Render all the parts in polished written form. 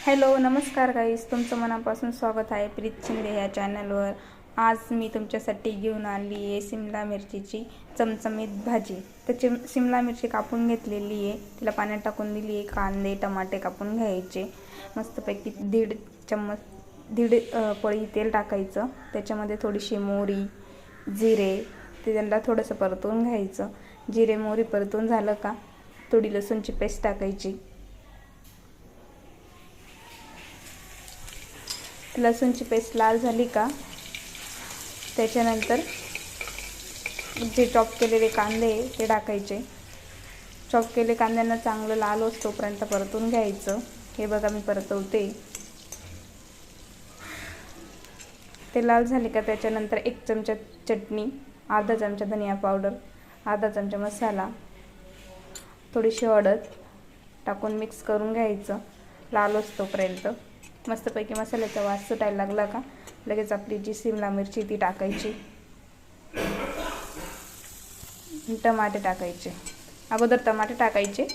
Hello नमस्कार गाईस, तुमचं मनापासून स्वागत आहे प्रीत शिंदे ह्या चॅनलवर। आज मी तुमच्यासाठी घेऊन आली आहे शिमला मिरचीची चमचमीत भाजी। त्याची शिमला मिरची कापून घेतलेली आहे, तिला पाण्यात टाकून दिली आहे। कांदे टमाटे कापून घ्यायचे, मस्तपैकी दीड पळी तेल टाकायचं। त्याच्यामध्ये थोडीशी मोहरी जिरे ते त्यांना थोडंसं परतून घ्यायचं। जिरे मोहरी परतून झालं का थोडी लसूणची पेस्ट टाकायची। लसूणची पेस्ट लाल झाली का त्याच्यानंतर जे चॉप केलेले कांदे ते टाकायचे। चॉप केले कांद्यांना चांगलं लाल होईपर्यंत परतून घ्यायचं। हे बघा मी परतवते। ते लाल झाले का त्याच्यानंतर 1 चमचा चटणी, अर्धा चमचा धनिया पावडर, अर्धा चमचा मसाला, थोडीशी हळद टाकून मिक्स करून घ्यायचं लाल होईपर्यंत। मस्तपैकी मसाल्याचा वास सुटायला लागला का लगेच आपली जी शिमला मिरची ती टाकायची। टमाटे टाकायचे, अगोदर टमाटे टाकायचे,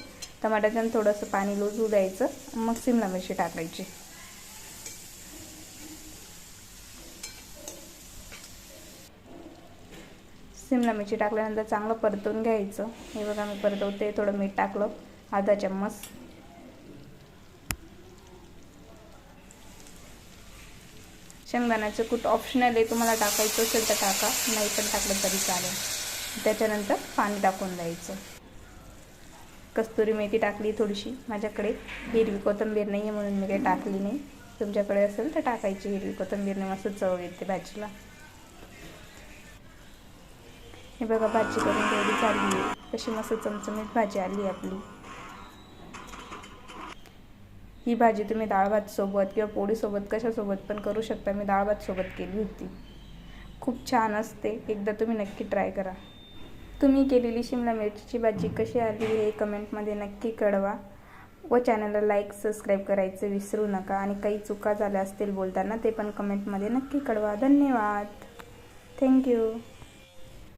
टमाट्याचं थोडंसं पाणी लुजू द्यायचं, मग शिमला मिरची टाकायची। शिमला मिरची टाकल्यानंतर चांगलं परतून घ्यायचं। हे बघा मी परतवते। थोडं मीठ टाकलं, अर्धा चम्मच। शेंगदाण्याचं कूट ऑप्शनल आहे, तुम्हाला टाकायचं असेल तर टाका, नाही पण टाकलं तरी चालेल। त्याच्यानंतर पाणी टाकून द्यायचं। कस्तुरी मेथी टाकली थोडीशी, माझ्याकडे हिरवी कोथिंबीर नाही आहे म्हणून मी काही टाकली नाही। तुमच्याकडे असेल तर टाकायची, हिरवी कोथिंबीरने मस्त चव येते भाजीला। हे बघा भाजी करून रेडी झाली आहे, कशी मस्त चमचमीत भाजी आली आपली। ही भाजी तुम्ही डाळ भात सोबत किंवा पोळी सोबत कशासोबत पण करू शकता। मी डाळ भात सोबत केली होती, खूप छान असते। एकदा तुम्ही नक्की ट्राय करा। तुम्ही केलेली शिमला मिरचीची भाजी कशी आली हे कमेंटमध्ये नक्की कळवा व चॅनलला लाईक सबस्क्राईब करायचं विसरू नका। आणि काही चुका झाल्या असतील बोलताना ते पण कमेंटमध्ये नक्की कळवा। धन्यवाद, थँक्यू।